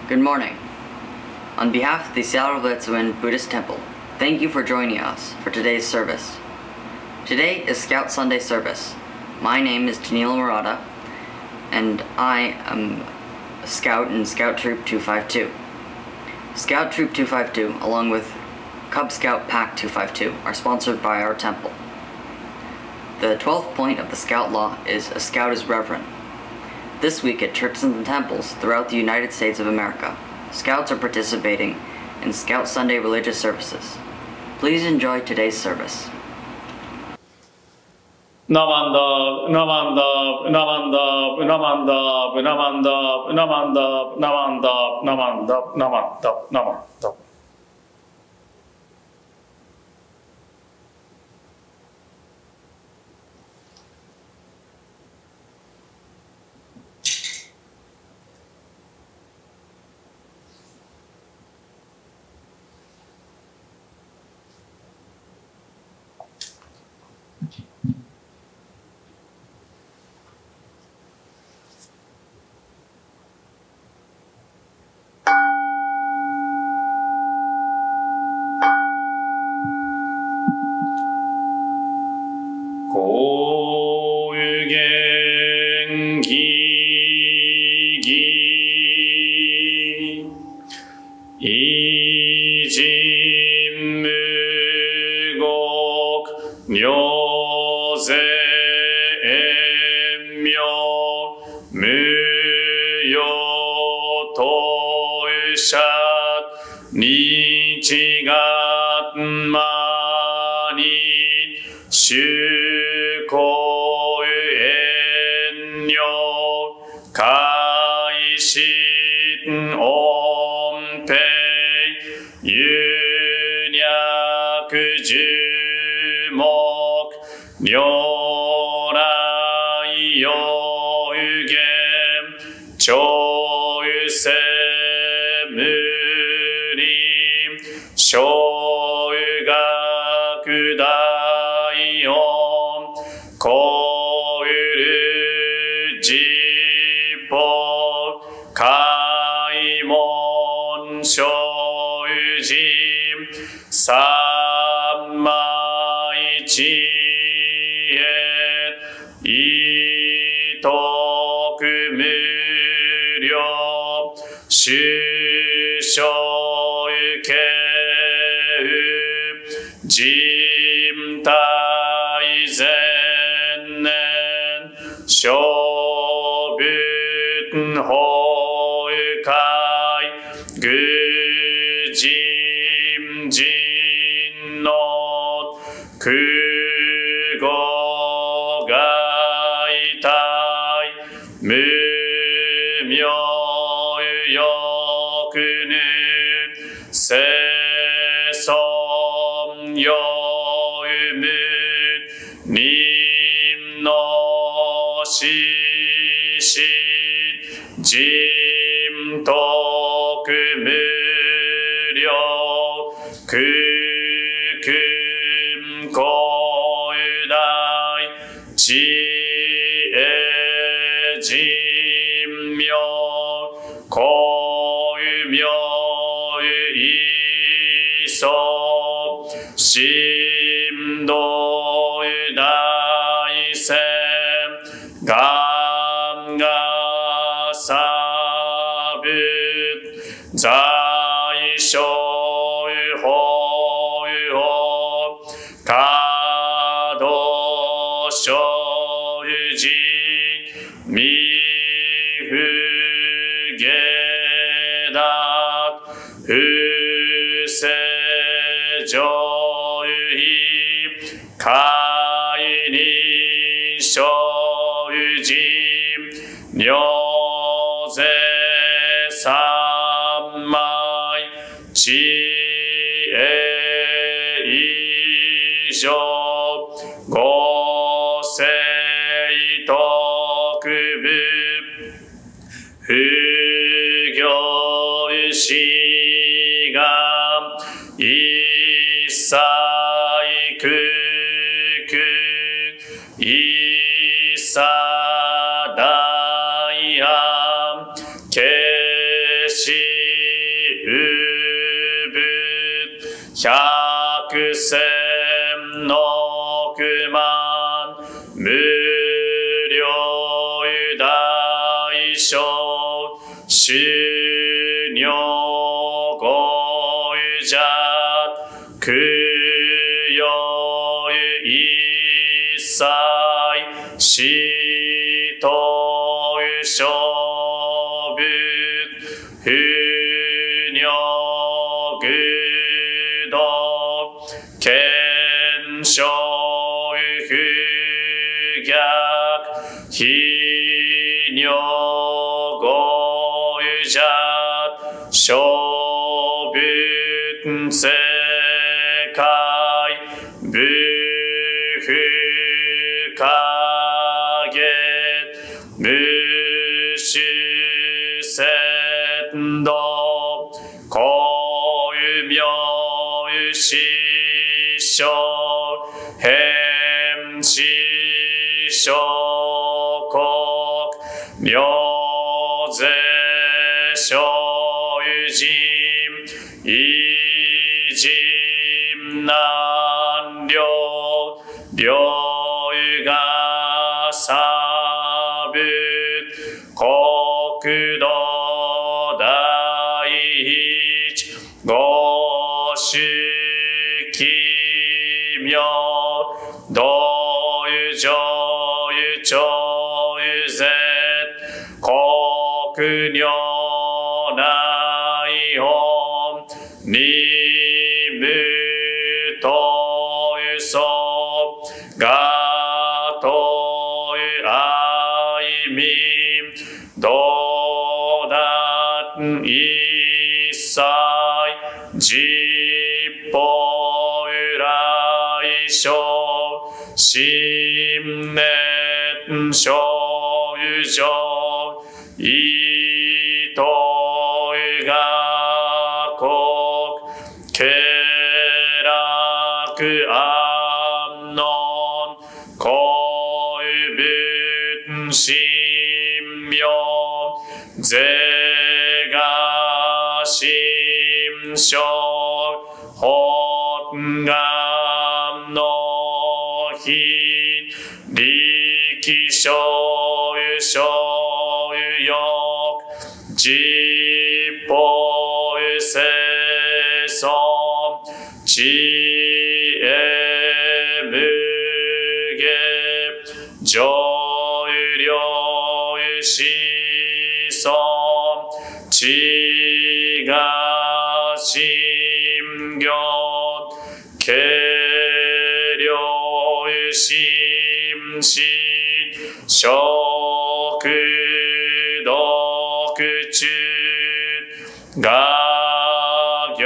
Good morning. On behalf of the Seattle Blitz-Wind Buddhist Temple, thank you for joining us for today's service. Today is Scout Sunday service. My name is Danilo Murata, and I am a Scout in Scout Troop 252. Scout Troop 252, along with Cub Scout Pack 252, are sponsored by our temple. The 12th point of the Scout Law is a Scout is reverent. This week at churches and temples throughout the United States of America, Scouts are participating in Scout Sunday religious services. Please enjoy today's service. Namanda, Namanda, Namanda, Namanda, Namanda, Namanda, Namanda, Namanda, Namanda, Namanda. Sadaya Keshi 億万無量大小修行五者供養一切死と勝負不尿具道検証不逆非尿合者小仏世界部不可下無種仙道光明師匠変師匠国名税所有人偉人難量量が差部国土第一五種奇妙道有上有長有絶国如内本二無と有相がと有愛民道断一切実法由来生信念所有上意図が国経楽安穏恋文神妙是が心象本願の日力所有所有欲実法有生存知恵無下上有量有子孫知が心行軽量有心心食読中が行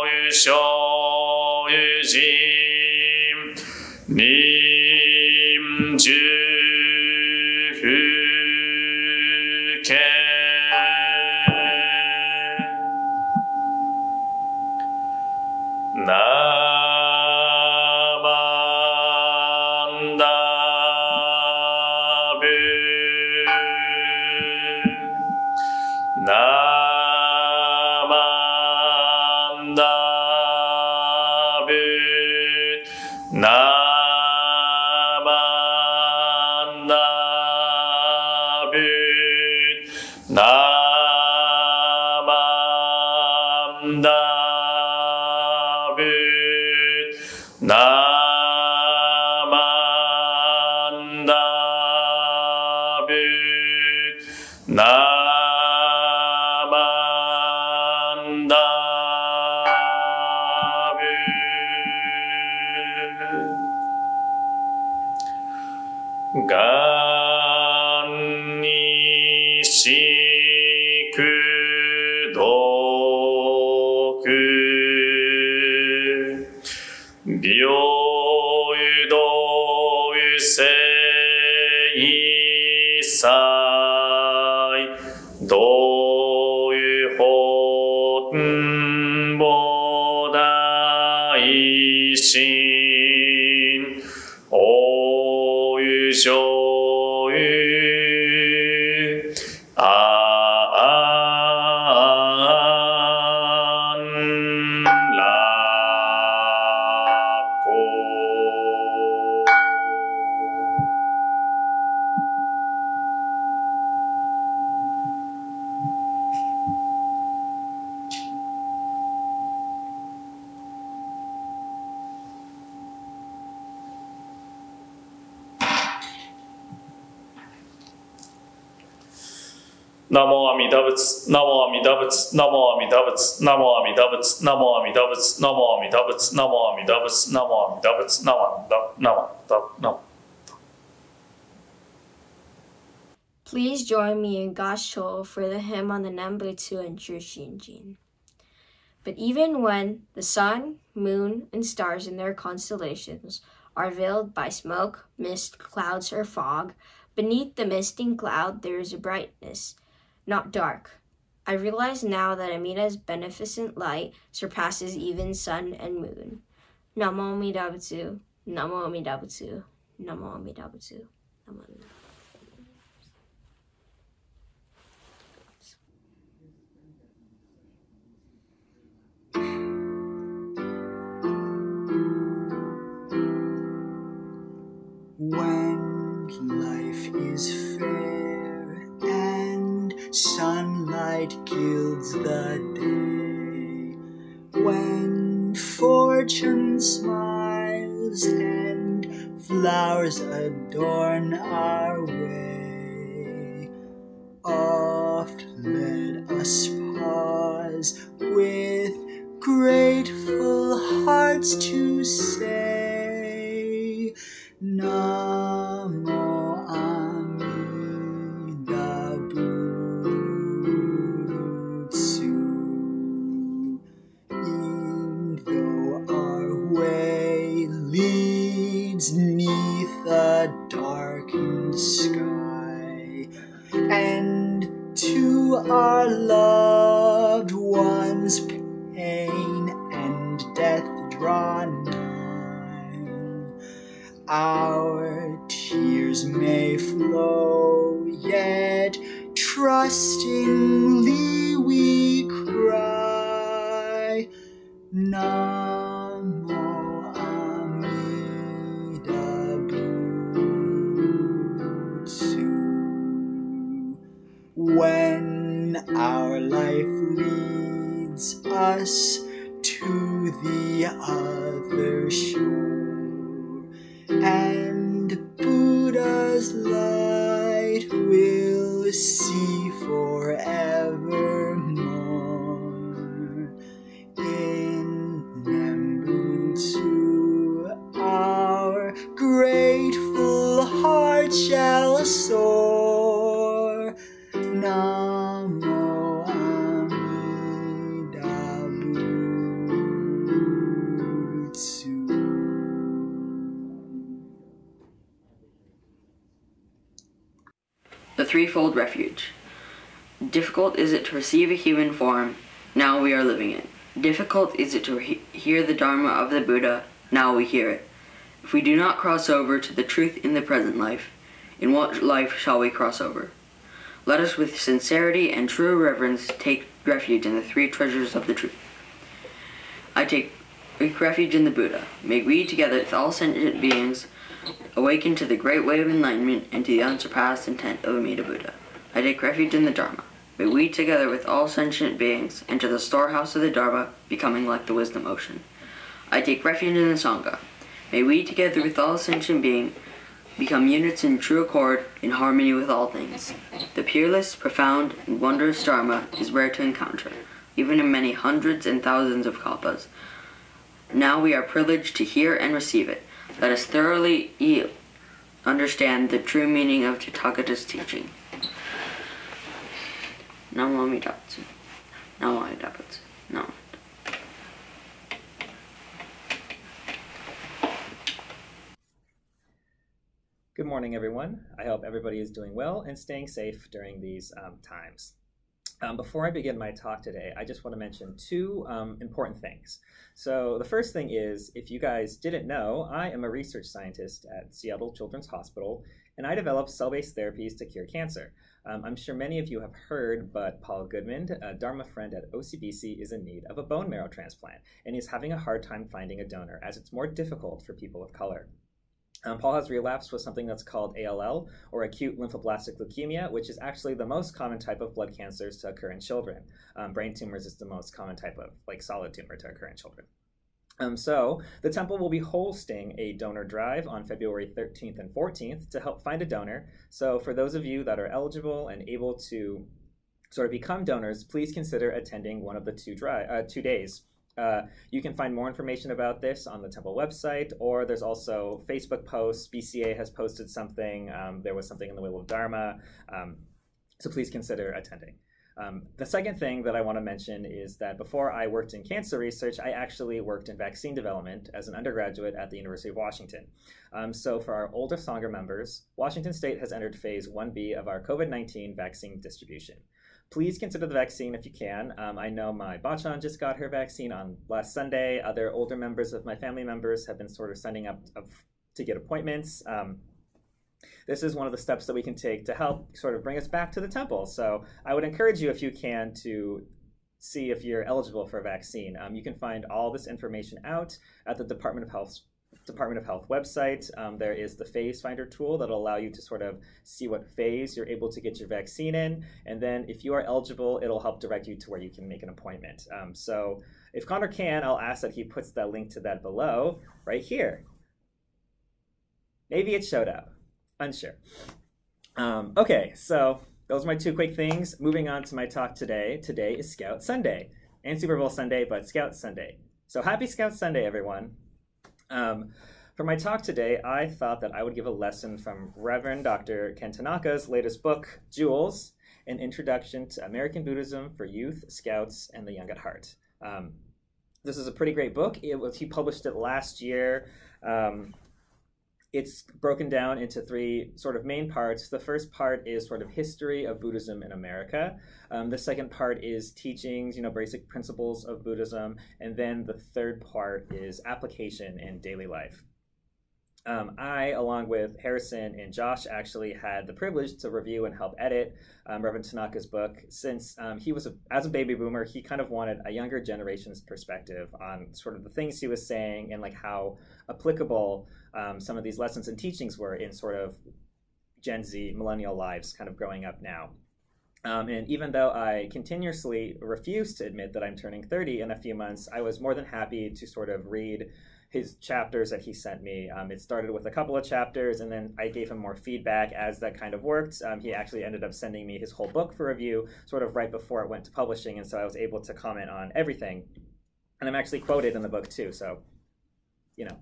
有所有人人住不見ナマンダブナマンダブナマンダブナマンダブナマンダブナマンダブがんにしくどく病有道有生祭道有本菩大心大有上有安楽 Namo Amida Butsu, Namo Amida Butsu, Namo Amida Butsu, Namo Amida Butsu, Namo Amida Butsu, Namo Amida Butsu, Namo Amida Butsu, Namo Amida Butsu, Namo Amida. Please join me in Gassho for the hymn on the Nembutsu and Jushinjin. But even when the sun, moon, and stars in their constellations are veiled by smoke, mist, clouds, or fog, beneath the misting cloud there is a brightness, not dark. I realize now that Amida's beneficent light surpasses even sun and moon. Namo Amida Butsu, Namo Amida Butsu, Namo Amida Butsu, Namo Amida Butsu. When life is fair and sunlight gilds the day, when fortune smiles and flowers adorn our way, oft let us pause with grateful hearts to say, Namo Amida Butsu. E'en though our way leads 'neath a darkened sky, and to our loved ones pain and death draw nigh, our tears may flow, yet trustingly we cry, Namo Amida Butsu. When our life leads us to the other shore, and Buddha's light will see forevermore, in Nembutsu our grateful heart shall soar, Namo Amida Butsu. The Threefold Refuge. Difficult is it to receive a human form, now we are living it. Difficult is it to hear the Dharma of the Buddha, now we hear it. If we do not cross over to the truth in the present life, in what life shall we cross over? Let us with sincerity and true reverence take refuge in the three treasures of the truth. I take refuge in the Buddha. May we, together with all sentient beings, awaken to the great way of enlightenment and to the unsurpassed intent of Amida Buddha. I take refuge in the Dharma. May we, together with all sentient beings, enter the storehouse of the Dharma, becoming like the wisdom ocean. I take refuge in the Sangha. May we, together with all sentient beings, become units in true accord, in harmony with all things. The peerless, profound, and wondrous Dharma is rare to encounter, even in many hundreds and thousands of kalpas. Now we are privileged to hear and receive it. Let us thoroughly understand the true meaning of Tathagata's teaching. Namo Amida Butsu. Namo Amida Butsu. Namo. Good morning, everyone. I hope everybody is doing well and staying safe during these times. Before I begin my talk today, I just want to mention two important things. So the first thing is, if you guys didn't know, I am a research scientist at Seattle Children's Hospital, and I develop cell-based therapies to cure cancer. I'm sure many of you have heard, but Paul Goodman, a Dharma friend at OCBC, is in need of a bone marrow transplant, and he's having a hard time finding a donor, as it's more difficult for people of color. Paul has relapsed with something that's called ALL, or acute lymphoblastic leukemia, which is actually the most common type of blood cancers to occur in children. Brain tumors is the most common type of solid tumor to occur in children. So the temple will be hosting a donor drive on February 13th and 14th to help find a donor. So for those of you that are eligible and able to sort of become donors, please consider attending one of the 2 days. You can find more information about this on the Temple website, or there's also Facebook posts. BCA has posted something. There was something in the Wheel of Dharma. So please consider attending. The second thing that I want to mention is that before I worked in cancer research, I actually worked in vaccine development as an undergraduate at the University of Washington. So for our older Sangha members, Washington State has entered phase 1B of our COVID-19 vaccine distribution. Please consider the vaccine if you can. I know my Bachan just got her vaccine on last Sunday. Other older members of my family members have been sort of signing up to get appointments. This is one of the steps that we can take to help sort of bring us back to the temple. So I would encourage you, if you can, to see if you're eligible for a vaccine. You can find all this information out at the Department of Health website. There is the phase finder tool that'll allow you to sort of see what phase you're able to get your vaccine in. And then if you are eligible, it'll help direct you to where you can make an appointment. So if Connor can, I'll ask that he puts that link to that below right here. Maybe it showed up. Unsure. Okay, so those are my 2 quick things. Moving on to my talk today. Today is Scout Sunday and Super Bowl Sunday, but Scout Sunday. So happy Scout Sunday, everyone. For my talk today, I thought that I would give a lesson from Reverend Dr. Ken Tanaka's latest book, Jewels, An Introduction to American Buddhism for Youth, Scouts, and the Young at Heart. This is a pretty great book. He published it last year. It's broken down into 3 sort of main parts. The first part is sort of history of Buddhism in America. The second part is teachings, basic principles of Buddhism. And then the third part is application in daily life. I, along with Harrison and Josh, actually had the privilege to review and help edit Reverend Tanaka's book. Since he was, as a baby boomer, he kind of wanted a younger generation's perspective on sort of the things he was saying and like how applicable some of these lessons and teachings were in sort of Gen Z millennial lives kind of growing up now. And even though I continuously refuse to admit that I'm turning 30 in a few months, I was more than happy to sort of read his chapters that he sent me. It started with a couple of chapters, and then I gave him more feedback as that kind of worked. He actually ended up sending me his whole book for review sort of right before it went to publishing, and so I was able to comment on everything. And I'm actually quoted in the book too, so,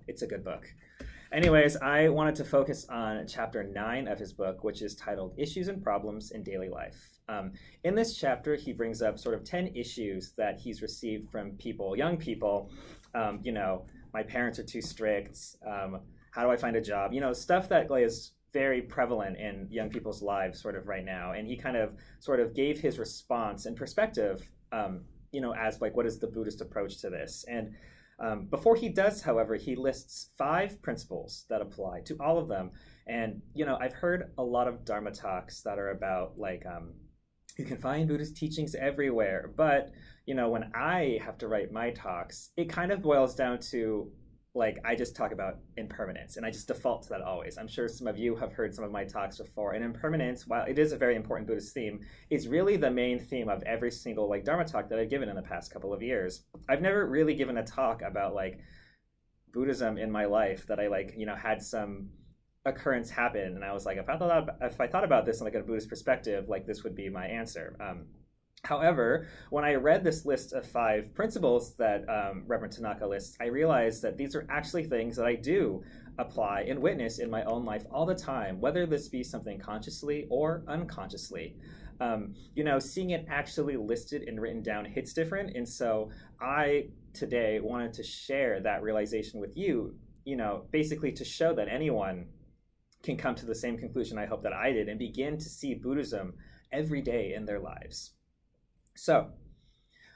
it's a good book. Anyways, I wanted to focus on chapter 9 of his book, which is titled Issues and Problems in Daily Life. In this chapter, he brings up sort of 10 issues that he's received from people, young people. My parents are too strict. How do I find a job? Stuff that is very prevalent in young people's lives sort of right now. And he kind of sort of gave his response and perspective, as like, what is the Buddhist approach to this? And before he does, however, he lists 5 principles that apply to all of them. And, I've heard a lot of Dharma talks that are about like, you can find Buddhist teachings everywhere. But, when I have to write my talks, it kind of boils down to like, I just talk about impermanence and I just default to that always. I'm sure some of you have heard some of my talks before, and impermanence, while it is a very important Buddhist theme, is really the main theme of every single like Dharma talk that I've given in the past couple of years. I've never really given a talk about like Buddhism in my life that I had some occurrence happen and I was like, if I thought about this in like a Buddhist perspective, like this would be my answer. However, when I read this list of 5 principles that Reverend Tanaka lists, I realized that these are actually things that I do apply and witness in my own life all the time, whether this be something consciously or unconsciously. Seeing it actually listed and written down hits different. And so I today wanted to share that realization with you, basically to show that anyone can come to the same conclusion I hope that I did and begin to see Buddhism every day in their lives. So,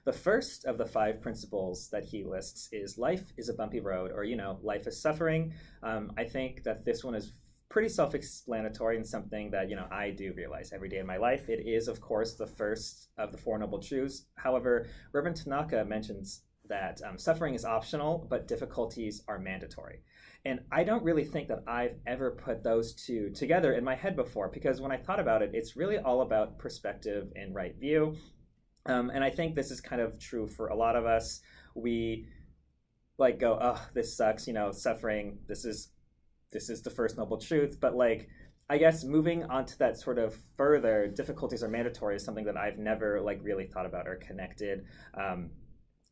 the first of the 5 principles that he lists is life is a bumpy road, or, life is suffering. I think that this one is pretty self-explanatory and something that, I do realize every day in my life. It is, of course, the first of the 4 Noble Truths. However, Reverend Tanaka mentions that suffering is optional, but difficulties are mandatory. And I don't really think that I've ever put those 2 together in my head before, because when I thought about it, it's really all about perspective and right view. And I think this is kind of true for a lot of us. We like go, oh, this sucks, suffering. This is the first noble truth. But like, I guess moving on to that sort of further, difficulties are mandatory is something that I've never like really thought about or connected.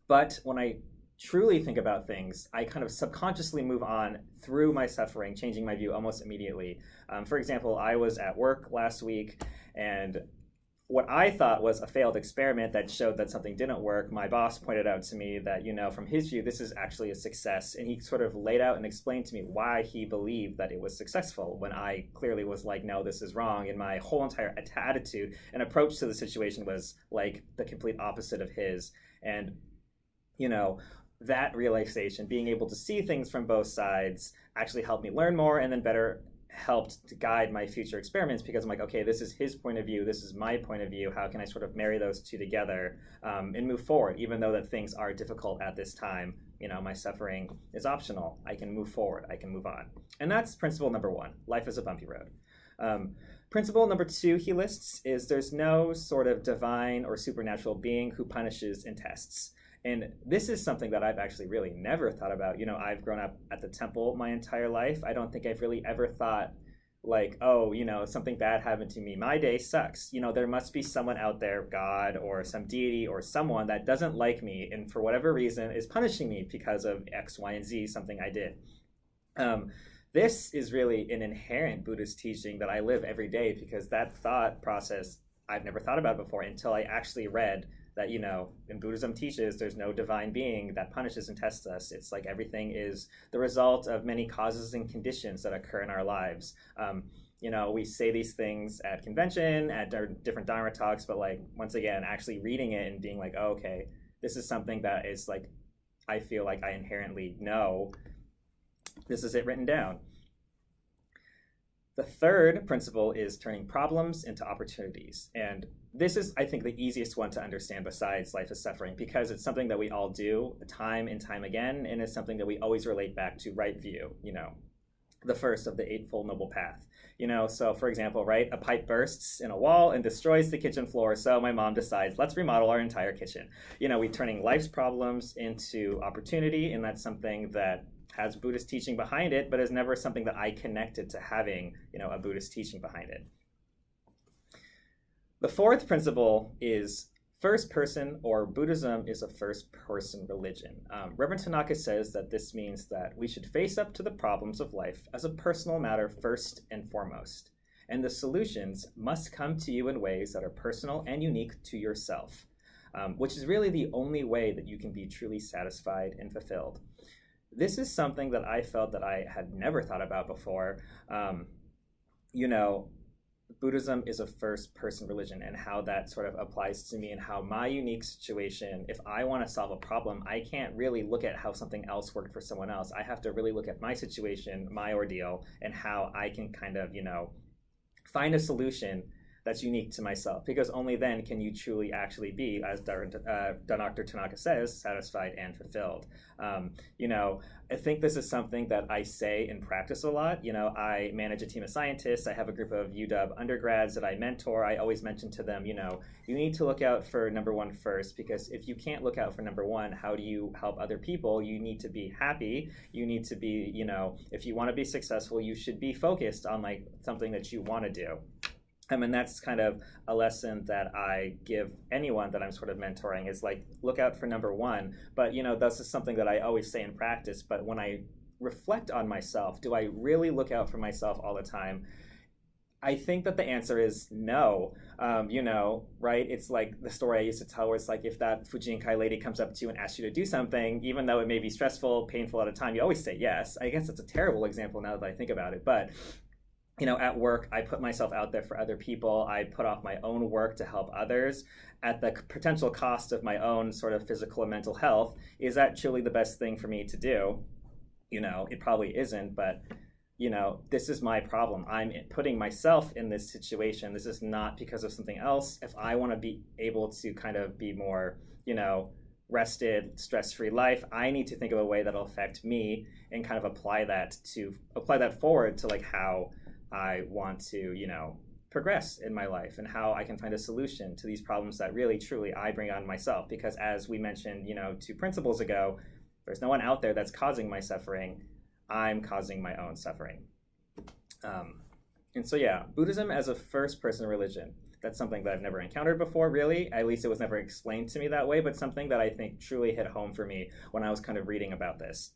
But when I truly think about things, I kind of subconsciously move on through my suffering, changing my view almost immediately. For example, I was at work last week, and what I thought was a failed experiment that showed that something didn't work, my boss pointed out to me that, you know, from his view, this is actually a success. And he sort of laid out and explained to me why he believed that it was successful when I clearly was like, no, this is wrong. And my whole entire attitude and approach to the situation was like the complete opposite of his. And, you know, that realization, being able to see things from both sides, actually helped me learn more and then better helped to guide my future experiments, because I'm like, okay, this is his point of view, this is my point of view, how can I sort of marry those two together and move forward, even though that things are difficult at this time. You know, my suffering is optional. I can move forward, I can move on. And that's principle number one. Life is a bumpy road. Principle number two he lists is there's no sort of divine or supernatural being who punishes and tests. And this is something that I've actually really never thought about. You know, I've grown up at the temple my entire life. I don't think I've really ever thought like, oh, you know, something bad happened to me. My day sucks. You know, there must be someone out there, God or some deity or someone that doesn't like me and for whatever reason is punishing me because of X, Y, and Z, something I did. This is really an inherent Buddhist teaching that I live every day, because that thought process I've never thought about before until I actually read that, you know, in Buddhism teaches there's no divine being that punishes and tests us. It's like everything is the result of many causes and conditions that occur in our lives. You know, we say these things at convention, at our different Dharma talks, but like, once again, actually reading it and being like, oh, okay, this is something that is like, I feel like I inherently know. This is it written down. The third principle is turning problems into opportunities. And this is, I think, the easiest one to understand besides life is suffering, because it's something that we all do time and time again, and it's something that we always relate back to right view, you know, the first of the Eightfold Noble Path. You know, so for example, right, a pipe bursts in a wall and destroys the kitchen floor, so my mom decides, let's remodel our entire kitchen. You know, we're turning life's problems into opportunity, and that's something that has Buddhist teaching behind it, but is never something that I connected to having, you know, a Buddhist teaching behind it. The fourth principle is first person, or Buddhism is a first person religion. Reverend Tanaka says that this means that we should face up to the problems of life as a personal matter first and foremost, and the solutions must come to you in ways that are personal and unique to yourself, which is really the only way that you can be truly satisfied and fulfilled. This is something that I felt that I had never thought about before. You know, Buddhism is a first-person religion, and how that sort of applies to me and how my unique situation, if I want to solve a problem, I can't really look at how something else worked for someone else. I have to really look at my situation, my ordeal, and how I can kind of, you know, find a solution that's unique to myself, because only then can you truly actually be, as Dr. Tanaka says, satisfied and fulfilled. You know, I think this is something that I say and practice a lot. You know, I manage a team of scientists. I have a group of UW undergrads that I mentor. I always mention to them, you know, you need to look out for number one first, because if you can't look out for number one, how do you help other people? You need to be happy. You need to be, you know, if you want to be successful, you should be focused on like something that you want to do. And that's kind of a lesson that I give anyone that I'm sort of mentoring, is like, look out for number one. But, you know, this is something that I always say in practice. But when I reflect on myself, do I really look out for myself all the time? I think that the answer is no. You know, right? It's like the story I used to tell where it's like, if that Fujinkai lady comes up to you and asks you to do something, even though it may be stressful, painful at a time, you always say yes. I guess that's a terrible example now that I think about it. But you know, at work, I put myself out there for other people. I put off my own work to help others at the potential cost of my own sort of physical and mental health. Is that truly the best thing for me to do? You know, it probably isn't, but, you know, this is my problem. I'm putting myself in this situation. This is not because of something else. If I want to be able to kind of be more, you know, rested, stress-free life, I need to think of a way that'll affect me and kind of apply that forward to like how I want to, you know, progress in my life and how I can find a solution to these problems that really, truly I bring on myself. Because as we mentioned, you know, 2 principles ago, there's no one out there that's causing my suffering. I'm causing my own suffering. And so, yeah, Buddhism as a first-person religion. That's something that I've never encountered before, really. At least it was never explained to me that way, but something that I think truly hit home for me when I was kind of reading about this.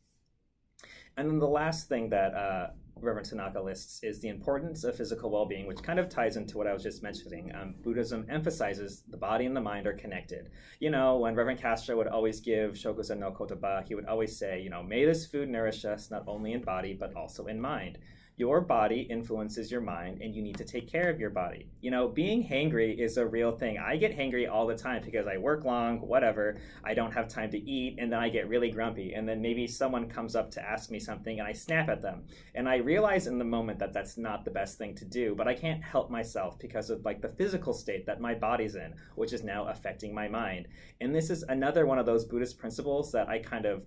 And then the last thing that Reverend Tanaka lists is the importance of physical well-being, which kind of ties into what I was just mentioning. Buddhism emphasizes the body and the mind are connected. You know, when Reverend Castro would always give Shokuzen no Kotoba, he would always say, you know, may this food nourish us not only in body, but also in mind. Your body influences your mind, and you need to take care of your body. You know, being hangry is a real thing. I get hangry all the time because I work long, whatever. I don't have time to eat, and then I get really grumpy. And then maybe someone comes up to ask me something, and I snap at them. And I realize in the moment that that's not the best thing to do, but I can't help myself because of like the physical state that my body's in, which is now affecting my mind. And this is another one of those Buddhist principles that I kind of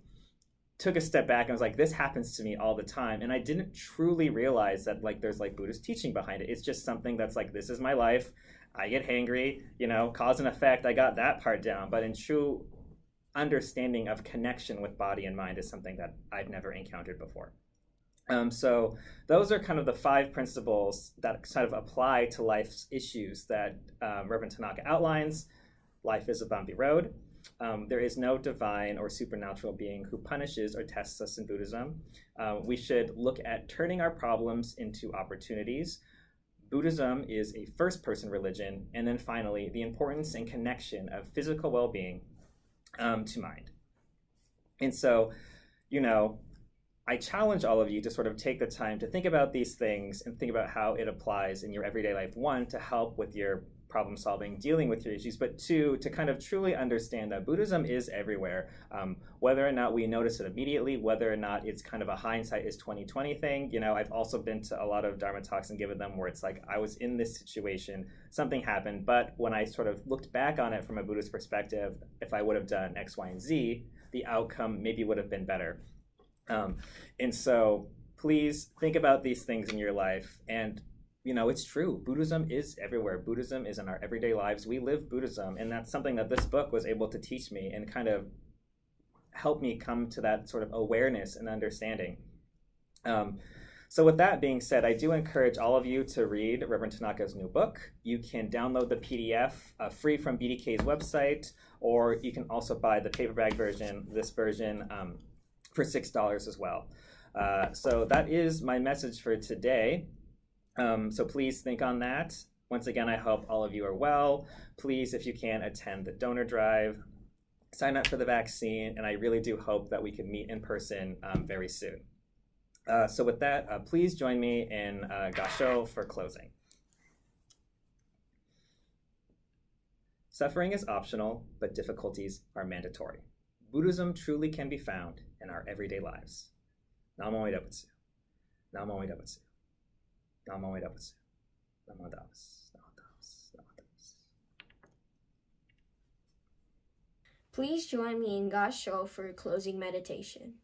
took a step back and was like, this happens to me all the time. And I didn't truly realize that like there's like Buddhist teaching behind it. It's just something that's like, this is my life. I get hangry, you know, cause and effect. I got that part down. But in true understanding of connection with body and mind is something that I've never encountered before. So those are kind of the 5 principles that kind of apply to life's issues that Reverend Tanaka outlines. Life is a bumpy road. There is no divine or supernatural being who punishes or tests us in Buddhism. We should look at turning our problems into opportunities. Buddhism is a first-person religion. And then finally, the importance and connection of physical well-being to mind. And so, you know, I challenge all of you to sort of take the time to think about these things and think about how it applies in your everyday life. 1, to help with your problem solving, dealing with your issues, but 2, to kind of truly understand that Buddhism is everywhere. Whether or not we notice it immediately, whether or not it's kind of a hindsight is 2020 thing. You know, I've also been to a lot of Dharma talks and given them where it's like, I was in this situation, something happened, but when I sort of looked back on it from a Buddhist perspective, if I would have done X, Y, and Z, the outcome maybe would have been better. And so please think about these things in your life. And you know, it's true. Buddhism is everywhere. Buddhism is in our everyday lives. We live Buddhism. And that's something that this book was able to teach me and kind of help me come to that sort of awareness and understanding. So with that being said, I do encourage all of you to read Reverend Tanaka's new book. You can download the PDF free from BDK's website, or you can also buy the paperback version, this version, for $6 as well. So that is my message for today. So please think on that. Once again, I hope all of you are well. Please, if you can, attend the donor drive, sign up for the vaccine, and I really do hope that we can meet in person very soon. So with that, please join me in Gasho for closing. Suffering is optional, but difficulties are mandatory. Buddhism truly can be found in our everyday lives. Namo Amida Butsu. Namo Amida Butsu. Namo Amida Butsu. Namo Taoist. Namo Taoist. Namo Taoist. Please join me in Gasho for closing meditation.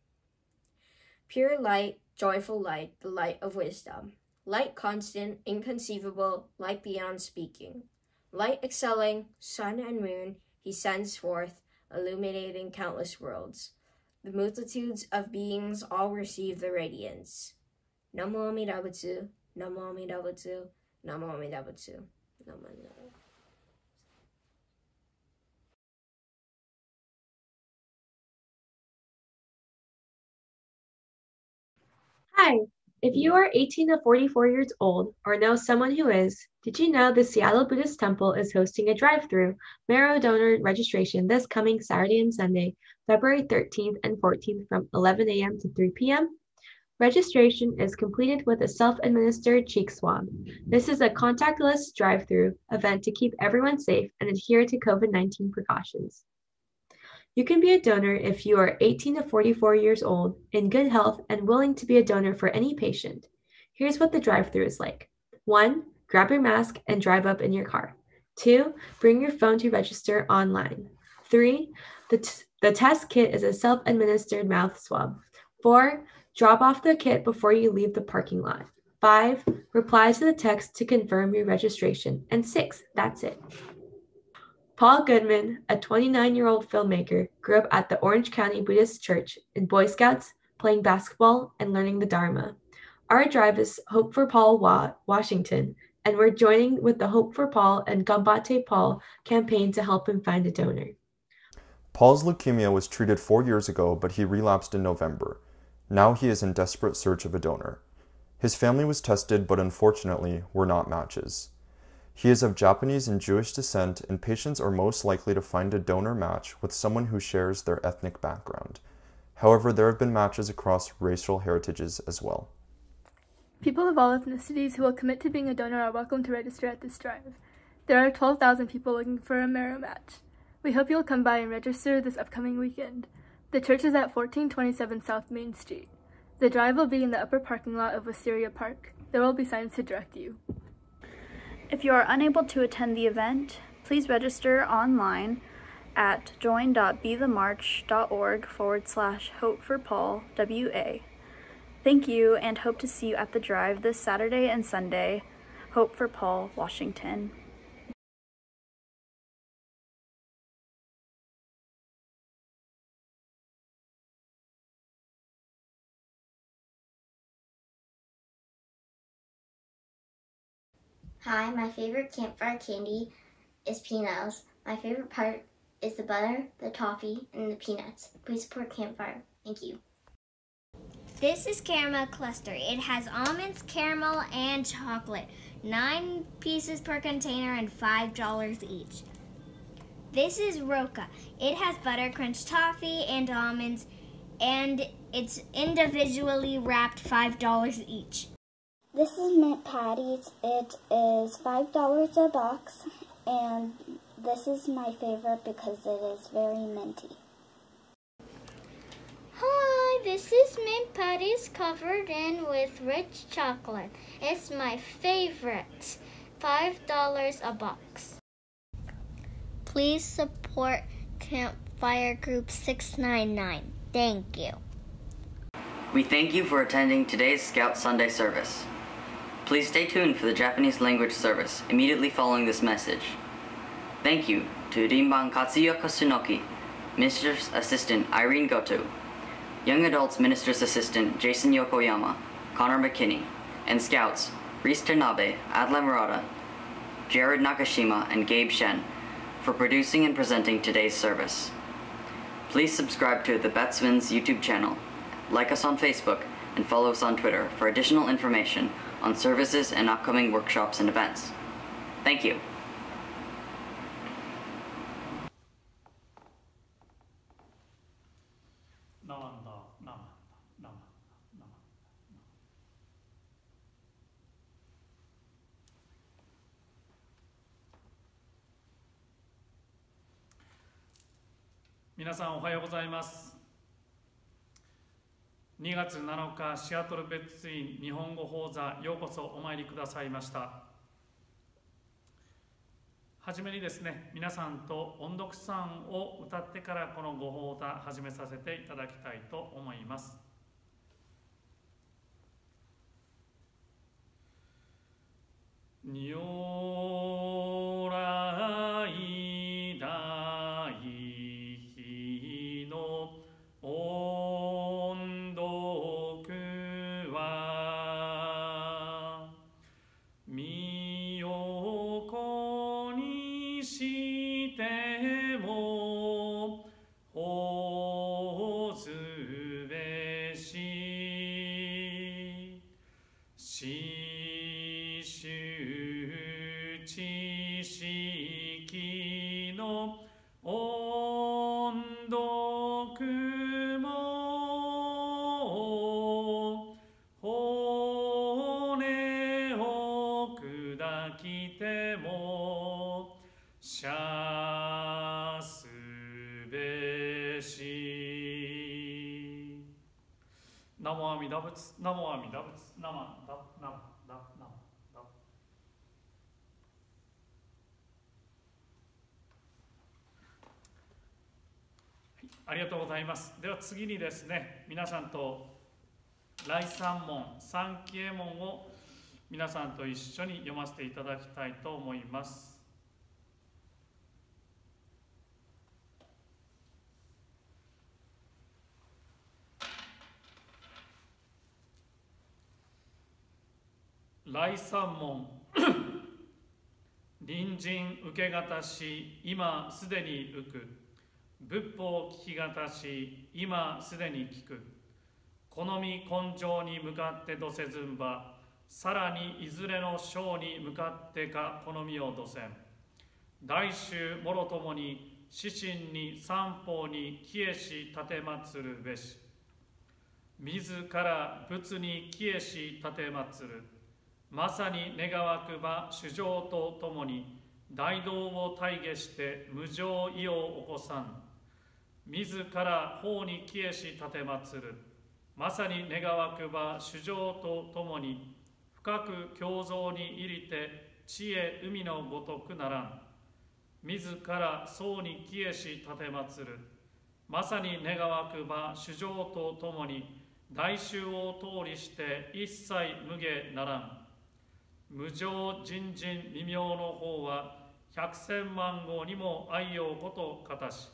Pure light, joyful light, the light of wisdom. Light constant, inconceivable, light beyond speaking. Light excelling, sun and moon, he sends forth, illuminating countless worlds. The multitudes of beings all receive the radiance. Namo Amida Butsu. Namo Amida Butsu. Namo Amida Butsu. Namo Amida Butsu. Hi, if you are 18 to 44 years old or know someone who is, did you know the Seattle Buddhist Temple is hosting a drive-through marrow donor registration this coming Saturday and Sunday, February 13th and 14th from 11 a.m. to 3 p.m.? Registration is completed with a self-administered cheek swab. This is a contactless drive-through event to keep everyone safe and adhere to COVID-19 precautions. You can be a donor if you are 18 to 44 years old, in good health, and willing to be a donor for any patient. Here's what the drive-through is like. 1, grab your mask and drive up in your car. 2, bring your phone to register online. 3, the test kit is a self-administered mouth swab. 4, drop off the kit before you leave the parking lot. 5, reply to the text to confirm your registration. And 6, that's it. Paul Goodman, a 29-year-old filmmaker, grew up at the Orange County Buddhist Church in Boy Scouts, playing basketball and learning the Dharma. Our drive is Hope for Paul, Washington, and we're joining with the Hope for Paul and Gambate Paul campaign to help him find a donor. Paul's leukemia was treated 4 years ago, but he relapsed in November. Now he is in desperate search of a donor. His family was tested, but unfortunately were not matches. He is of Japanese and Jewish descent, and patients are most likely to find a donor match with someone who shares their ethnic background. However, there have been matches across racial heritages as well. People of all ethnicities who will commit to being a donor are welcome to register at this drive. There are 12,000 people looking for a marrow match. We hope you'll come by and register this upcoming weekend. The church is at 1427 South Main Street. The drive will be in the upper parking lot of Wisteria Park. There will be signs to direct you. If you are unable to attend the event, please register online at join.bethemarch.org/hopeforpaulwa. Thank you, and hope to see you at the drive this Saturday and Sunday. Hope for Paul, Washington. Hi, my favorite campfire candy is peanuts. My favorite part is the butter, the toffee, and the peanuts. Please support Campfire. Thank you. This is caramel cluster. It has almonds, caramel, and chocolate. 9 pieces per container and $5 each. This is Roca. It has butter crunch toffee and almonds, and it's individually wrapped $5 each. This is Mint Patties. It is $5 a box, and this is my favorite because it is very minty. Hi, this is Mint Patties covered in with rich chocolate. It's my favorite. $5 a box. Please support Campfire Group 699. Thank you. We thank you for attending today's Scout Sunday service. Please stay tuned for the Japanese language service immediately following this message. Thank you to Rinban Katsuya Kasunoki, Minister's Assistant Irene Goto, Young Adults Minister's Assistant Jason Yokoyama, Connor McKinney, and Scouts Reese Ternabe, Adla Murata, Jared Nakashima, and Gabe Shen for producing and presenting today's service. Please subscribe to the Batswins YouTube channel, like us on Facebook, and follow us on Twitter for additional information on services and upcoming workshops and events. Thank you.皆さんおはようございます。2月7日、シアトル別ツイン日本語講座、ようこそお参りくださいました。はじめにですね、皆さんと音読賛を歌ってからこのご講座始めさせていただきたいと思います。如来大悲の音読は身横にしてもほずべし知識の音読も骨を砕きてもしゃすべし。ナモアミダ仏、ナモアミダ仏、ナマダナマダナマダ。ありがとうございます。では次にですね、皆さんと来三問、三期右衛門を皆さんと一緒に読ませていただきたいと思います。来三門隣人受けがたし今すでに受く仏法聞きがたし今すでに聞く好み根性に向かってどせずんばさらにいずれの章に向かってか好みをどせん大衆もろともに死神に三方に帰し立てまつるべし自ら仏に帰し立てまつるまさに願わくば主情とともに大道を大下して無常意を起こさん自ら法に帰し立てまつるまさに願わくば主情とともに深く胸像に入りて知恵海のごとくならん自ら僧に帰し立てまつるまさに願わくば主情とともに大衆を通りして一切無下ならん無常人人微妙の方は百千万号にも愛用ことかたし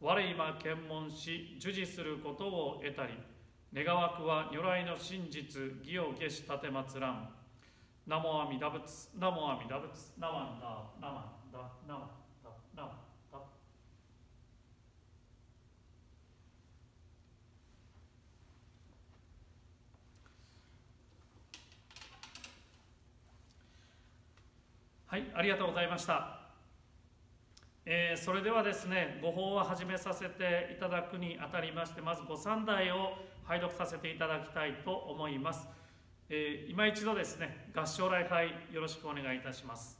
我今検問し授事することを得たり願わくは如来の真実義を下し立てまつらんナモ阿弥陀仏ナモ阿弥陀仏ナマンダナマンダナマンダナマンダはい、ありがとうございました。それではですね、ご法を始めさせていただくにあたりまして、まずご三代を拝読させていただきたいと思います。今一度ですね、合唱礼拝よろしくお願いいたします。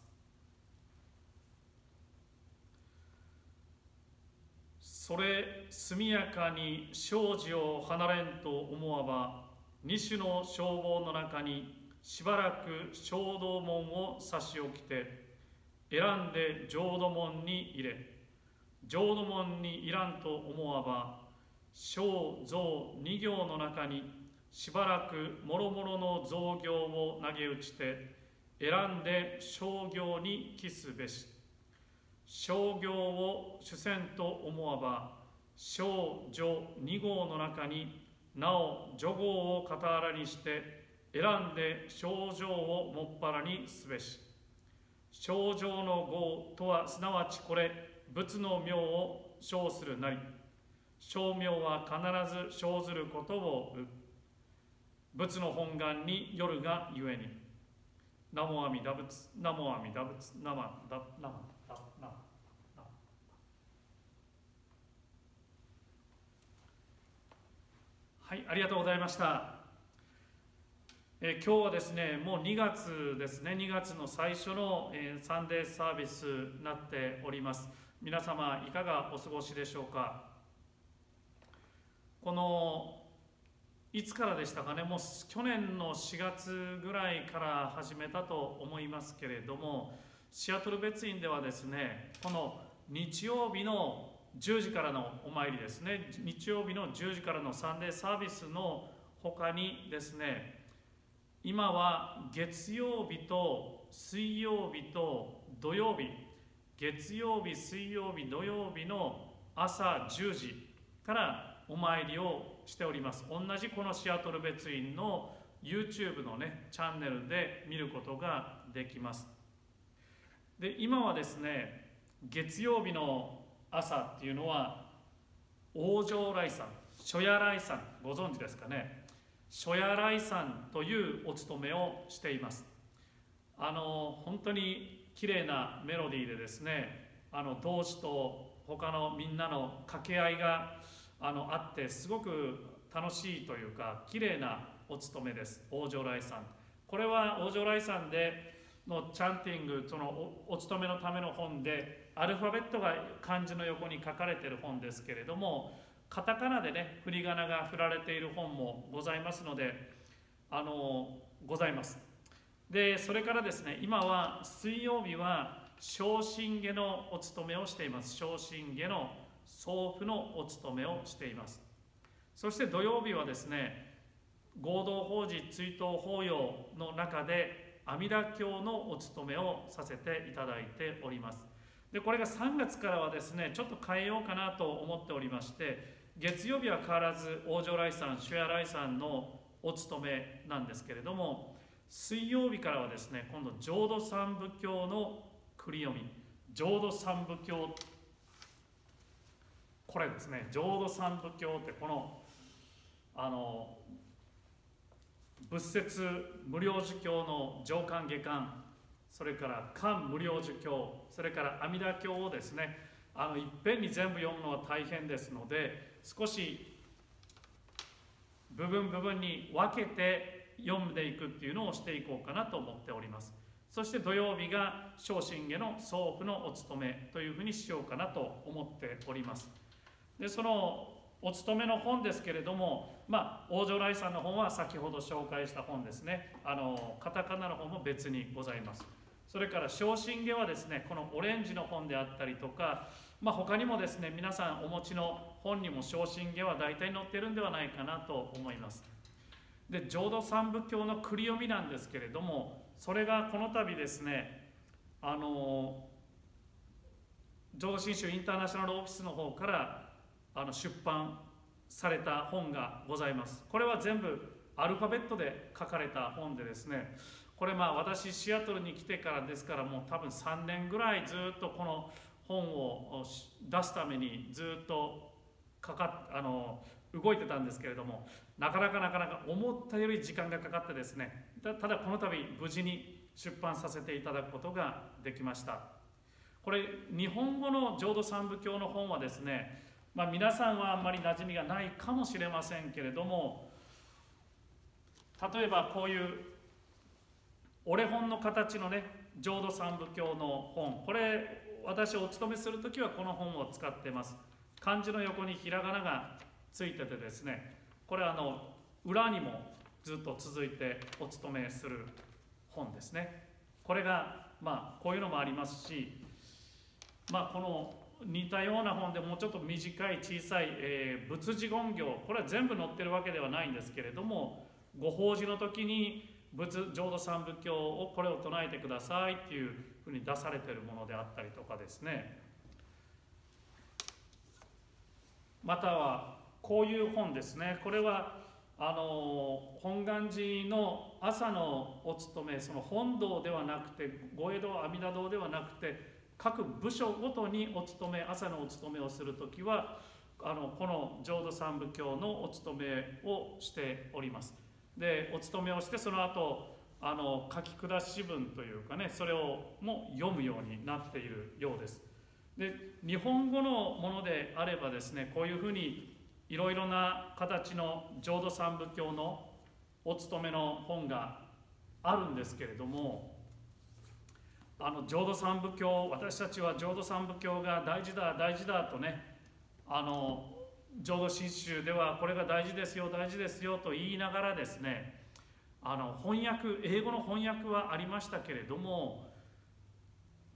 それ速やかに生死を離れんと思わば、二種の消防の中にしばらく浄土門を差し置きて、選んで浄土門に入れ、浄土門にいらんと思わば、小増二行の中にしばらくもろもろの造業を投げ打ちて、選んで商業に帰すべし。商業を主戦と思わば、小女二号の中になお女号を傍らにして、選んで症状をもっぱらにすべし。症状の号とはすなわちこれ、仏の名を称するなり。称名は必ず生ずることをう。仏の本願によるがゆえに。ナモ阿弥陀仏、ナモ阿弥陀仏、ナマダ、ナマダ、ナマダ。はい、ありがとうございました。今日はですね、もう2月ですね、2月の最初の、サンデーサービスになっております。皆様、いかがお過ごしでしょうか。このいつからでしたかね、もう去年の4月ぐらいから始めたと思いますけれども、シアトル別院ではですね、この日曜日の10時からのお参りですね、日曜日の10時からのサンデーサービスの他にですね、今は月曜日と水曜日と土曜日、月曜日、水曜日、土曜日の朝10時からお参りをしております。同じこのシアトル別院の YouTube のね、チャンネルで見ることができます。で、今はですね、月曜日の朝っていうのは、往生来さん、初夜来さん、ご存知ですかね。初夜来さんというお勤めをしています。本当に綺麗なメロディーでですね、同志と他のみんなの掛け合いがあってすごく楽しいというか綺麗なお勤めです。往生来さん、これは往生来さんでのチャンティング、そのお勤めのための本でアルファベットが漢字の横に書かれている本ですけれども、カタカナでね、振り仮名が振られている本もございますので、ございます。で、それからですね、今は水曜日は昇進下のお勤めをしています。昇進下の送付のお勤めをしています。そして土曜日はですね、合同法事追悼法要の中で阿弥陀経のお勤めをさせていただいております。で、これが3月からはですね、ちょっと変えようかなと思っておりまして、月曜日は変わらず往生来さん、初夜来さんのお勤めなんですけれども、水曜日からはですね、今度浄土三部経の繰り読み、浄土三部経、これですね、浄土三部経ってこの仏説無量寿経の上巻下巻、それから漢無量寿経、それから阿弥陀経をですね、いっぺんに全部読むのは大変ですので、少し部分部分に分けて読んでいくっていうのをしていこうかなと思っております。そして土曜日が正信下の祖父のお勤めというふうにしようかなと思っております。でそのお勤めの本ですけれども、大乗来さんの本は先ほど紹介した本ですね。カタカナの本も別にございます。それから正信下はですね、このオレンジの本であったりとか、他にもですね、皆さんお持ちの本にも正信下は大体載ってるんではないかなと思います。で浄土三部経の繰り読みなんですけれども、それがこの度ですね、浄土真宗インターナショナルオフィスの方から出版された本がございます。これは全部アルファベットで書かれた本でですね、これ私シアトルに来てからですから、もう多分3年ぐらいずっとこの本を出すためにずっと動いてたんですけれども、なかなか思ったより時間がかかってですね、ただこの度無事に出版させていただくことができました。これ日本語の浄土三部経の本はですね、皆さんはあんまり馴染みがないかもしれませんけれども、例えばこういう折本の形のね、浄土三部経の本、これ私お勤めするときはこの本を使っています。漢字の横にひらがながついててですね、これ裏にもずっと続いてお勤めする本ですね。これがこういうのもありますし、この似たような本でもうちょっと短い小さい、仏事言行、これは全部載ってるわけではないんですけれども、ご法事の時に浄土三部経をこれを唱えてくださいっていうふうに出されているものであったりとかですね、またはこういう本ですね。これは本願寺の朝のお勤め、その本堂ではなくて御江戸阿弥陀堂ではなくて各部署ごとに朝のお勤めをするときはこの浄土三部経のお勤めをしております。でお勤めをして、その後書き下し文というかね、それをも読むようになっているようです。で日本語のものであればですね、こういうふうにいろいろな形の浄土三部経のお勤めの本があるんですけれども、浄土三部経、私たちは浄土三部経が大事だ大事だとね、浄土真宗ではこれが大事ですよ大事ですよと言いながらですね、英語の翻訳はありましたけれども、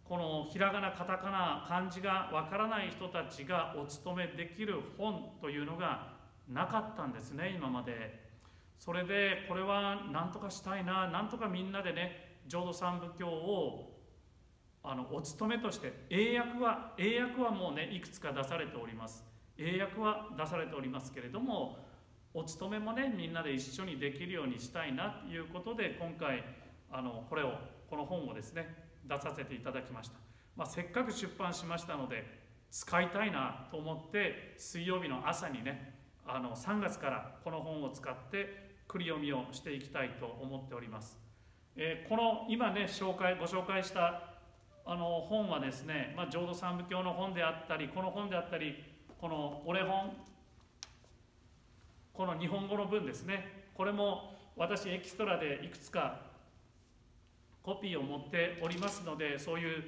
このひらがなカタカナ漢字がわからない人たちがお勤めできる本というのがなかったんですね、今まで。それでこれは何とかしたいな、なんとかみんなでね、浄土三部経をお勤めとして、英訳はもうねいくつか出されております。英訳は出されておりますけれども、お勤めもねみんなで一緒にできるようにしたいなということで、今回この本をですね出させていただきました。せっかく出版しましたので使いたいなと思って、水曜日の朝にね3月からこの本を使って繰り読みをしていきたいと思っております。この今ねご紹介した本はですね、浄土三部経の本であったり、この本であったり、この折本、この日本語の文ですね、これも私エキストラでいくつかコピーを持っておりますので、そういう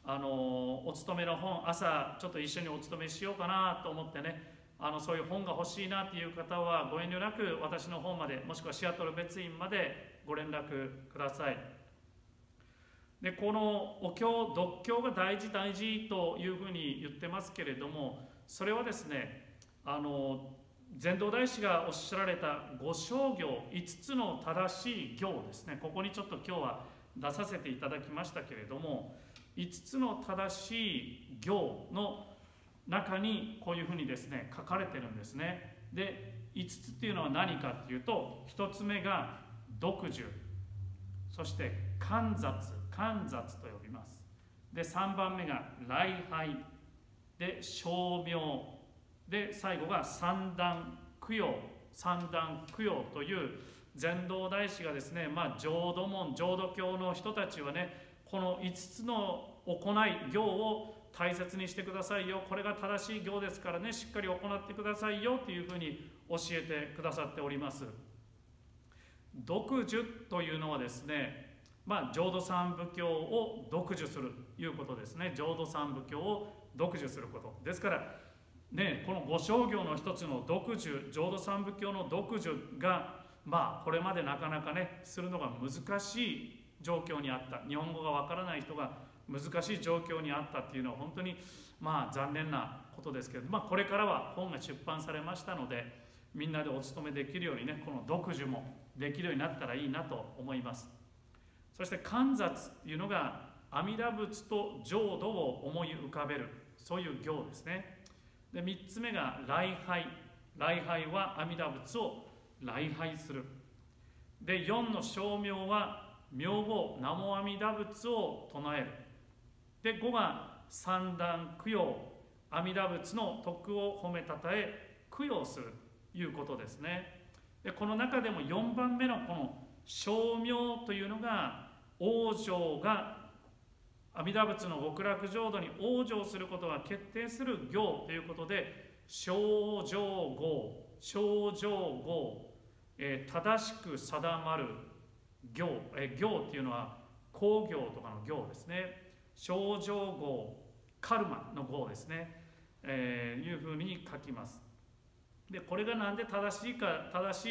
お勤めの本、朝ちょっと一緒にお勤めしようかなと思ってね、そういう本が欲しいなという方はご遠慮なく私の方まで、もしくはシアトル別院までご連絡ください。でこのお経、読経が大事大事というふうに言ってますけれども、それはですね、禅道大師がおっしゃられた五正行、5つの正しい行ですね、ここにちょっと今日は出させていただきましたけれども、5つの正しい行の中にこういうふうにですね書かれてるんですね。で5つっていうのは何かっていうと、1つ目が読受、そして観察と呼びます。で3番目が礼拝で称名で最後が三段供養という禅道大師がですね、浄土門浄土教の人たちはね、この5つの行い行を大切にしてくださいよ、これが正しい行ですからね、しっかり行ってくださいよというふうに教えてくださっております。読受というのはですね、浄土三部経を読受するということですね。浄土三部経を読受することですからね、この五正行の一つの読受、浄土三部経の読受がこれまでなかなかねするのが難しい状況にあった、日本語がわからない人が難しい状況にあったっていうのは本当に残念なことですけど、これからは本が出版されましたので、みんなでお勤めできるようにね、この読受もできるようになったらいいなと思います。そして観察っていうのが阿弥陀仏と浄土を思い浮かべる、そういう行ですね。で3つ目が礼拝は阿弥陀仏を礼拝する。で4の称名は名号南無阿弥陀仏を唱える。で5が三段供養、阿弥陀仏の徳を褒めたたえ供養するということですね。でこの中でも4番目のこの称名というのが、往生が阿弥陀仏の極楽浄土に往生することが決定する行ということで、正常号、正しく定まる行、行っていうのは工業とかの行ですね。正常号、カルマの号ですね、いうふうに書きます。でこれが何で正し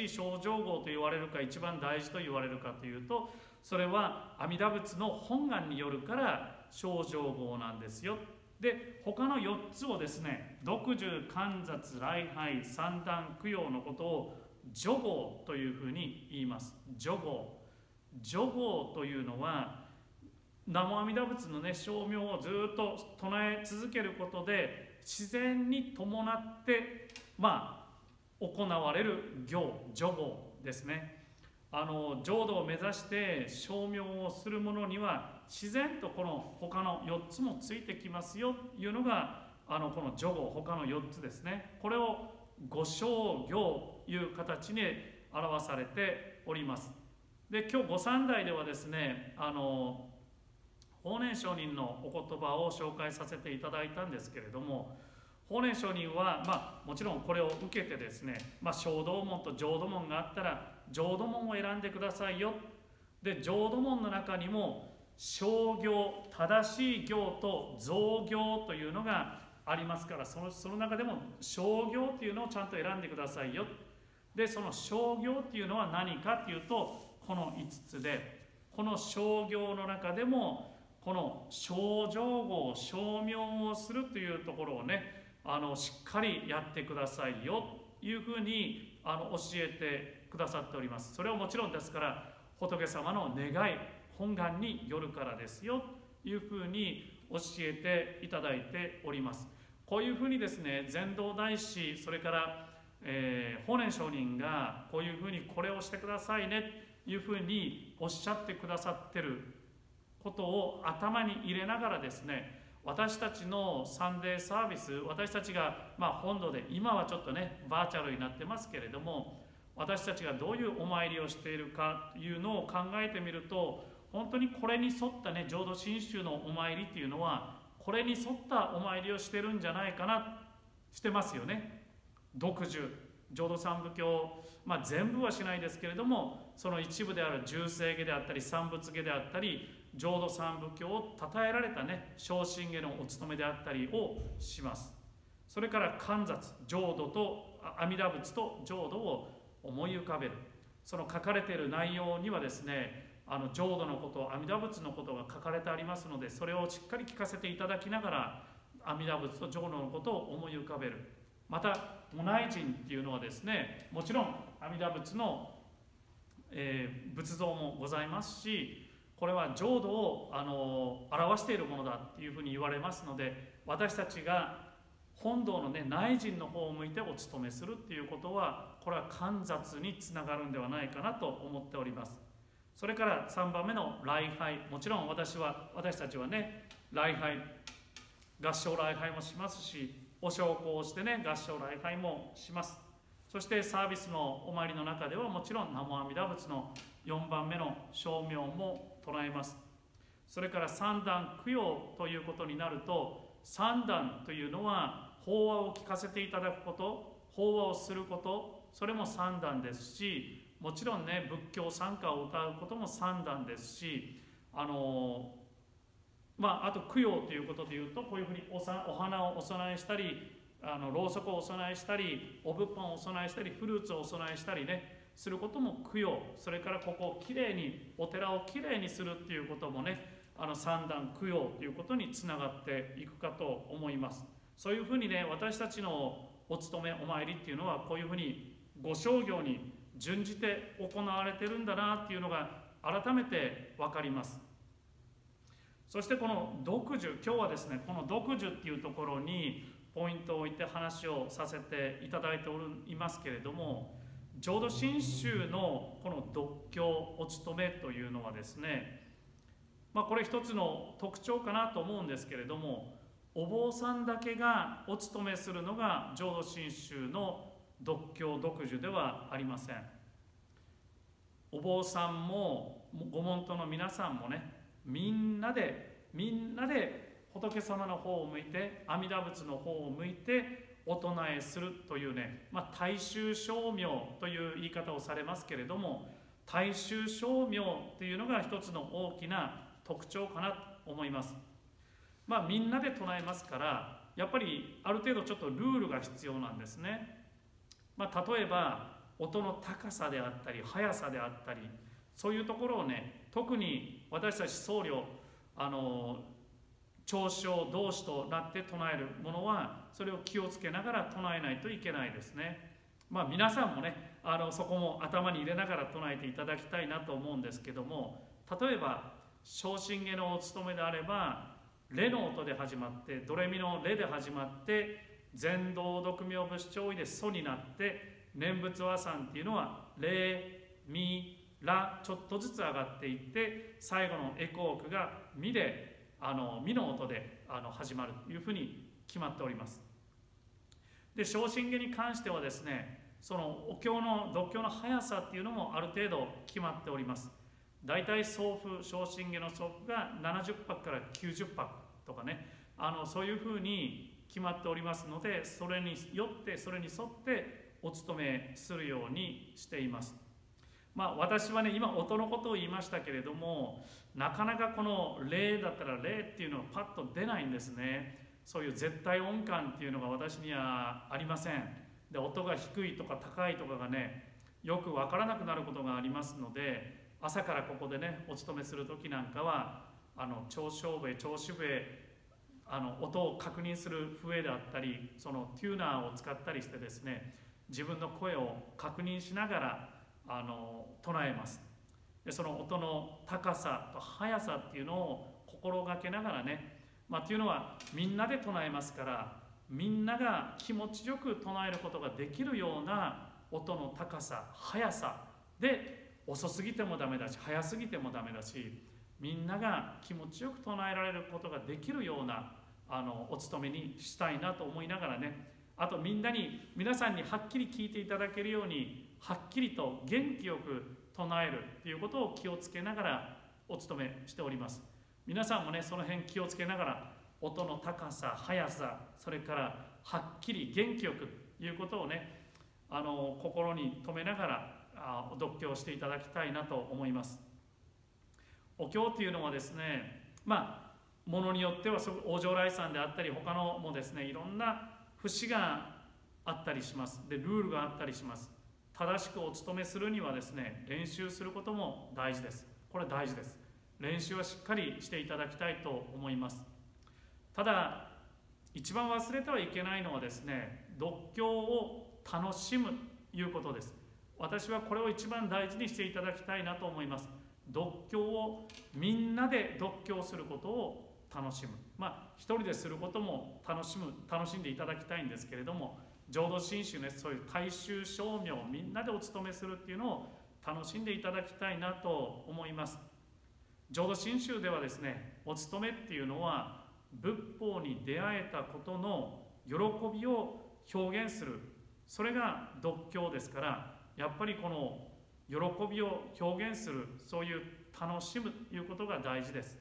い正常号と言われるか、一番大事と言われるかというと、それは阿弥陀仏の本願によるから正常号なんですよ。で他の4つをですね、読受、観察、礼拝、三段供養のことを除号というふうに言います。除号というのは、南無阿弥陀仏のね称名をずっと唱え続けることで、自然に伴って行われる行、除号ですね。浄土を目指して称名をする者には自然とこの他の4つもついてきますよというのがこの除号、他の4つですね。これを五正行という形に表されております。で今日御三代ではですね、法然上人のお言葉を紹介させていただいたんですけれども、法然上人は、もちろんこれを受けてですね、正道門と浄土門があったら浄土門を選んでくださいよ。で浄土門の中にも正行、正しい行と造行というのがありますから、その中でも正行というのをちゃんと選んでくださいよ。でその正行というのは何かというと、この5つで、この正行の中でもこの正常号、称名をするというところをね、しっかりやってくださいよというふうに教えてくださっております。それはもちろんですから仏様の願い、本願によるからですよというふうに教えていただいております。こういうふうにですね、禅道大師、それから法然上人がこういうふうにこれをしてくださいねというふうにおっしゃってくださってることを頭に入れながらですね、私たちのサンデーサービス、私たちが本土で、今はちょっとねバーチャルになってますけれども、私たちがどういうお参りをしているかというのを考えてみると、本当にこれに沿ったね、浄土真宗のお参りっていうのはこれに沿ったお参りをしてるんじゃないかな、してますよね。読受、浄土三部経、全部はしないですけれども、その一部である十聖下であったり三仏下であったり、浄土三部経を称えられたね昇進下のお務めであったりをします。それから観察、浄土と阿弥陀仏と浄土を思い浮かべる。その書かれている内容にはですね、浄土のこと、阿弥陀仏のことが書かれてありますので、それをしっかり聞かせていただきながら阿弥陀仏と浄土のことを思い浮かべる。また御内陣っていうのはですね、もちろん阿弥陀仏の、仏像もございますし、これは浄土を表しているものだっていうふうに言われますので、私たちが本堂のね内陣の方を向いてお勤めするっていうことは、これは観察につながるんではないかなと思っております。それから3番目の礼拝、もちろん私たちはね、礼拝、合唱礼拝もしますし、お焼香をしてね、合唱礼拝もします。そしてサービスのお参りの中ではもちろん南無阿弥陀仏の4番目の称名も唱えます。それから三段供養ということになると、三段というのは法話を聞かせていただくこと、法話をすること、それも三段ですし、もちろんね、仏教賛歌を歌うことも三段ですし、あと供養ということでいうと、こういうふうにお花をお供えしたり、ろうそくをお供えしたり、お物販をお供えしたり、フルーツをお供えしたりね、することも供養。それからここをきれいに、お寺をきれいにするっていうこともね、三段供養ということにつながっていくかと思います。そういうふうにね、私たちのお勤め、お参りっていうのは、こういうふうにご商業に準じて行われてるんだなっていうのが改めて分かります。そしてこの読樹、今日はですね、この読樹っていうところにポイントを置いて話をさせていただいていますけれども、浄土真宗のこの読経お勤めというのはですね、これ一つの特徴かなと思うんですけれども、お坊さんだけがお勤めするのが浄土真宗の読経読樹ではありません。お坊さんもご門徒の皆さんもね、みんなで仏様の方を向いて、阿弥陀仏の方を向いてお唱えするというね、大衆称名という言い方をされますけれども、大衆称名というのが一つの大きな特徴かなと思います。みんなで唱えますから、やっぱりある程度ちょっとルールが必要なんですね。例えば音の高さであったり速さであったり、そういうところをね、特に私たち僧侶、長小同士となって唱えるものは、それを気をつけながら唱えないといけないですね。皆さんもね、そこも頭に入れながら唱えていただきたいなと思うんですけども、例えば小心下のお勤めであれば、レの音で始まって、ドレミのレで始まって、全道読名仏調位でソになって、念仏和算っていうのはレ、ミ、ラ、ちょっとずつ上がっていって、最後のエコークがミで、ミの音で始まるというふうに決まっております。で、小心下に関してはですね、そのお経の読経の速さっていうのもある程度決まっております。だいたい送付、小心下の送付が70拍から90拍とかね、そういうふうに決まっておりますので、それに沿ってお勤めするようにしています。私はね、今音のことを言いましたけれども、なかなかこの例だったら例っていうのはパッと出ないんですね。そういう絶対音感っていうのが私にはありません。で、音が低いとか高いとかがね、よくわからなくなることがありますので、朝からここでね、お勤めする時なんかは長小笛、長子笛、音を確認する笛であったり、そのテューナーを使ったりしてですね、自分の声を確認しながら唱えます。で、その音の高さと速さっていうのを心がけながらね、っていうのはみんなで唱えますから、みんなが気持ちよく唱えることができるような音の高さ、速さで、遅すぎてもダメだし、速すぎてもダメだし、みんなが気持ちよく唱えられることができるようなお勤めにしたいなと思いながらね、あと皆さんにはっきり聞いていただけるように、はっきりと元気よく唱えるということを気をつけながらお勤めしております。皆さんもね、その辺気をつけながら、音の高さ、速さ、それからはっきり元気よくということをね、心に留めながら読経していただきたいなと思います。お経というのはですね、ものによっては往生来さんであったり、他のもですね、いろんな節があったりします。で、ルールがあったりします。正しくお勤めするにはですね、練習することも大事です。これ大事です。練習はしっかりしていただきたいと思います。ただ、一番忘れてはいけないのはですね、読経を楽しむということです。私はこれを一番大事にしていただきたいなと思います。読経をみんなで読経することを楽しむ。一人ですることも楽しんでいただきたいんですけれども、浄土真宗ね、そういう大衆称名をみんなでお勤めするっていうのを楽しんでいただきたいなと思います。浄土真宗ではですね、お勤めっていうのは仏法に出会えたことの喜びを表現する、それが読経ですから、やっぱりこの喜びを表現する、そういう楽しむということが大事です。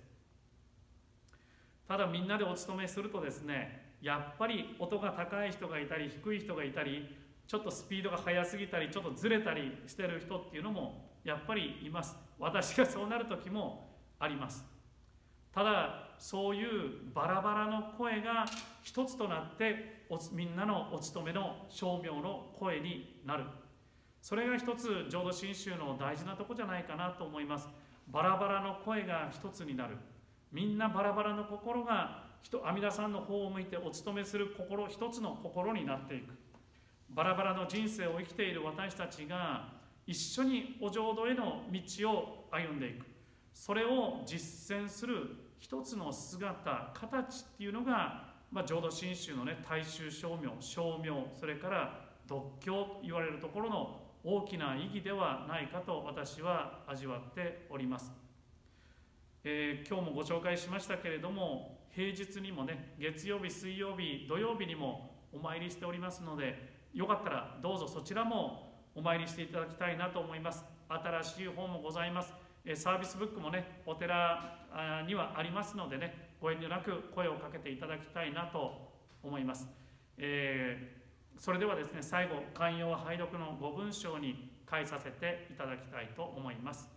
ただみんなでお勤めするとですね、やっぱり音が高い人がいたり低い人がいたり、ちょっとスピードが速すぎたりちょっとずれたりしてる人っていうのもやっぱりいます。私がそうなる時もあります。ただそういうバラバラの声が一つとなってみんなのお勤めの称名の声になる、それが一つ浄土真宗の大事なとこじゃないかなと思います。バラバラの声が一つになる、みんなバラバラの心が阿弥陀さんの方を向いてお勤めする心、一つの心になっていく。バラバラの人生を生きている私たちが一緒にお浄土への道を歩んでいく、それを実践する一つの姿、形っていうのが、浄土真宗のね、大衆称名、称名、それから読経と言われるところの大きな意義ではないかと私は味わっております。今日もご紹介しましたけれども、平日にもね、月曜日、水曜日、土曜日にもお参りしておりますので、よかったらどうぞそちらもお参りしていただきたいなと思います。新しい本もございます。サービスブックもね、お寺にはありますのでね、ご遠慮なく声をかけていただきたいなと思います。それではですね、最後、寛容拝読のご文章に書いさせていただきたいと思います。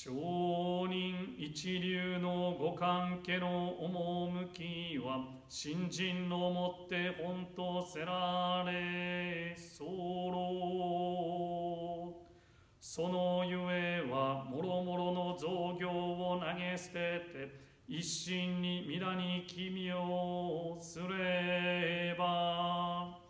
上人一流のご関係の趣は、信心のもって本とせられ候。そのゆえはもろもろの造業を投げ捨てて、一心に皆に奇妙すれば、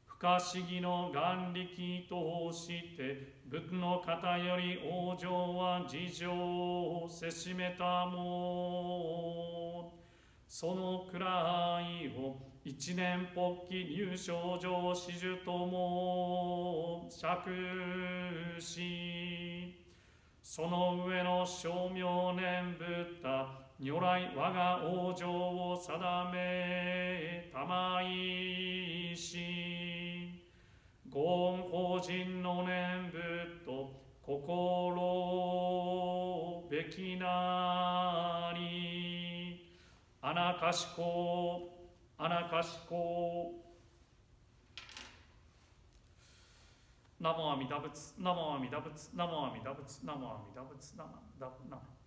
不可思議の眼力として仏の方より往生は事情をせしめたも、そのくらいを一年発起入賞上始終とも釈し、その上の称名念仏た如来我が往生を定めたまいし、ご恩法人の念仏と心べきなり、あなかしこあなかしこ。ナモ阿弥陀仏、ナモ阿弥陀仏、ナモ阿弥陀仏、ナモ阿弥陀仏、ナモ阿弥陀仏。